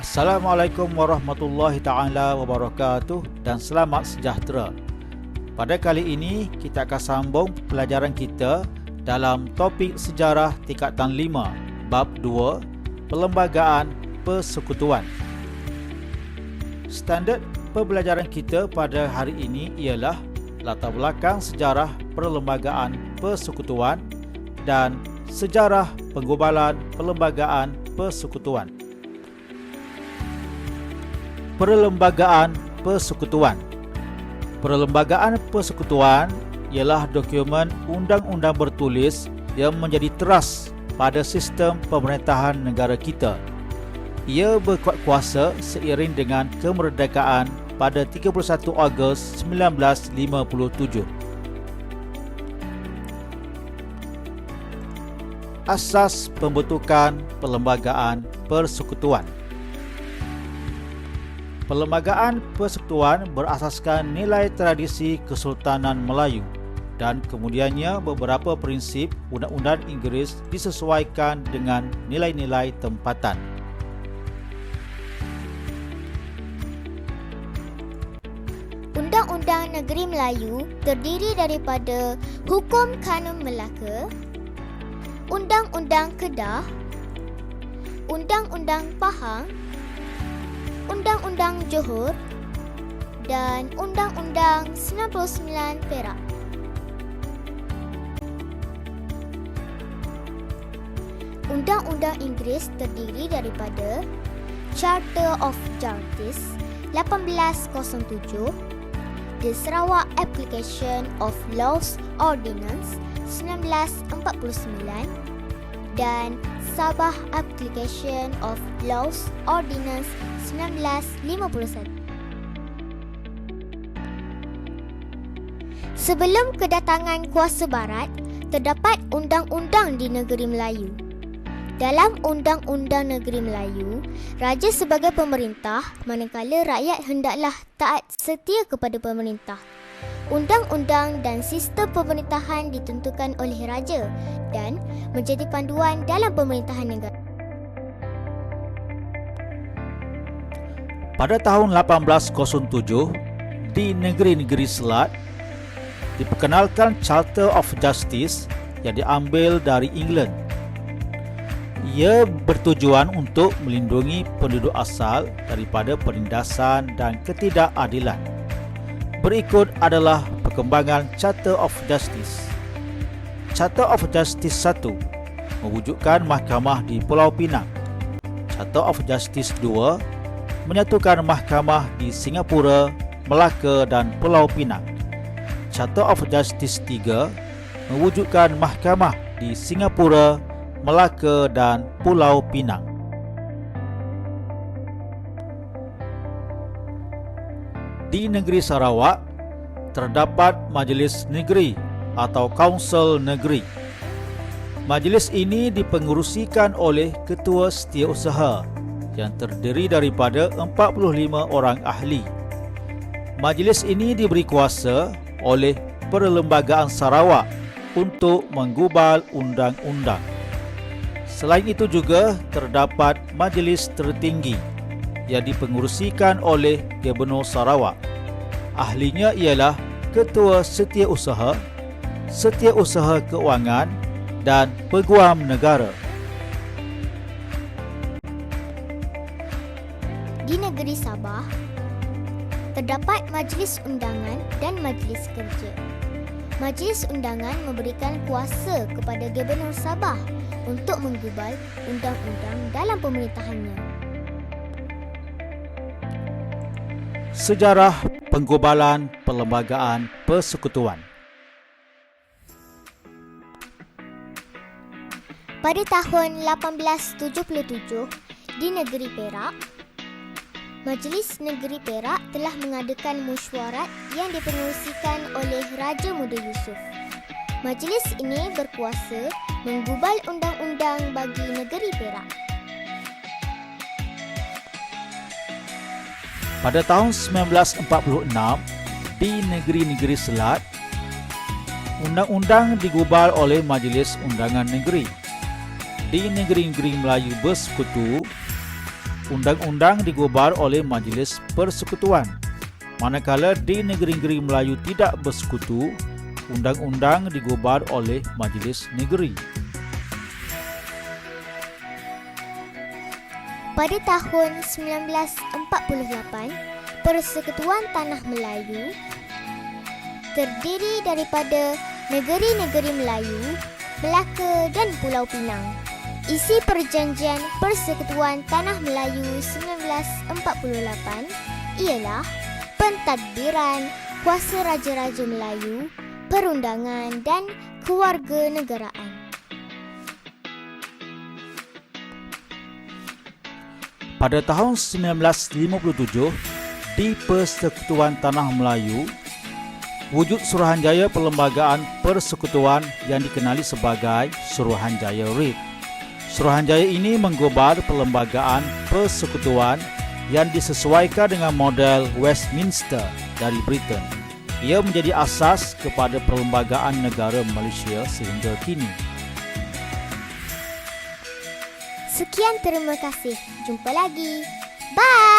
Assalamualaikum warahmatullahi taala wabarakatuh dan selamat sejahtera. Pada kali ini kita akan sambung pelajaran kita dalam topik sejarah tingkatan 5 bab 2 Perlembagaan Persekutuan. Standard pembelajaran kita pada hari ini ialah latar belakang sejarah perlembagaan persekutuan dan sejarah penggubalan perlembagaan persekutuan. Perlembagaan Persekutuan. Perlembagaan persekutuan ialah dokumen undang-undang bertulis yang menjadi teras pada sistem pemerintahan negara kita. Ia berkuat kuasa seiring dengan kemerdekaan pada 31 Ogos 1957. Asas pembentukan Perlembagaan Persekutuan. Perlembagaan persekutuan berasaskan nilai tradisi Kesultanan Melayu dan kemudiannya beberapa prinsip Undang-Undang Inggeris disesuaikan dengan nilai-nilai tempatan. Undang-Undang Negeri Melayu terdiri daripada Hukum Kanun Melaka, Undang-Undang Kedah, Undang-Undang Pahang, Undang-Undang Johor dan Undang-Undang 99 Perak. Undang-Undang Inggeris terdiri daripada Charter of Justice 1807, The Sarawak Application of Laws Ordinance 1949 dan Sabah Application of Laws Ordinance 1951. Sebelum kedatangan kuasa barat, terdapat undang-undang di negeri Melayu. Dalam Undang-Undang Negeri Melayu, raja sebagai pemerintah, manakala rakyat hendaklah taat setia kepada pemerintah. Undang-undang dan sistem pemerintahan ditentukan oleh raja dan menjadi panduan dalam pemerintahan negara. Pada tahun 1807, di negeri-negeri Selat, diperkenalkan Charter of Justice yang diambil dari England. Ia bertujuan untuk melindungi penduduk asal daripada penindasan dan ketidakadilan. Berikut adalah perkembangan Charter of Justice. Charter of Justice 1 mewujudkan mahkamah di Pulau Pinang. Charter of Justice 2 menyatukan mahkamah di Singapura, Melaka dan Pulau Pinang. Charter of Justice 3 mewujudkan mahkamah di Singapura, Melaka dan Pulau Pinang. Di negeri Sarawak, terdapat Majlis Negeri atau Kaunsil Negeri. Majlis ini dipengerusikan oleh Ketua Setiausaha yang terdiri daripada 45 orang ahli. Majlis ini diberi kuasa oleh Perlembagaan Sarawak untuk menggubal undang-undang. Selain itu juga terdapat Majlis Tertinggi yang dipengerusikan oleh Gubernur Sarawak. Ahlinya ialah Ketua Setiausaha, Setiausaha Keuangan dan Peguam Negara. Di negeri Sabah, terdapat Majlis Undangan dan Majlis Kerja. Majlis Undangan memberikan kuasa kepada Gubernur Sabah untuk menggubal undang-undang dalam pemerintahannya. Sejarah penggubalan Perlembagaan Persekutuan. Pada tahun 1877, di negeri Perak, Majlis Negeri Perak telah mengadakan mesyuarat yang dipengerusikan oleh Raja Muda Yusof. Majlis ini berkuasa menggubal undang-undang bagi negeri Perak. Pada tahun 1946, di negeri-negeri Selat, undang-undang digubal oleh Majlis Undangan Negeri. Di negeri-negeri Melayu Bersekutu, undang-undang digubar oleh Majlis Persekutuan. Manakala di negeri-negeri Melayu tidak bersekutu, undang-undang digubar oleh Majlis Negeri. Pada tahun 1948, Persekutuan Tanah Melayu terdiri daripada negeri-negeri Melayu, Melaka dan Pulau Pinang. Isi Perjanjian Persekutuan Tanah Melayu 1948 ialah pentadbiran kuasa Raja-Raja Melayu, perundangan dan kewarganegaraan. Pada tahun 1957, di Persekutuan Tanah Melayu, wujud Suruhanjaya Perlembagaan Persekutuan yang dikenali sebagai Suruhanjaya RIP. Suruhanjaya ini menggubar perlembagaan persekutuan yang disesuaikan dengan model Westminster dari Britain. Ia menjadi asas kepada perlembagaan negara Malaysia sehingga kini. Sekian, terima kasih. Jumpa lagi. Bye.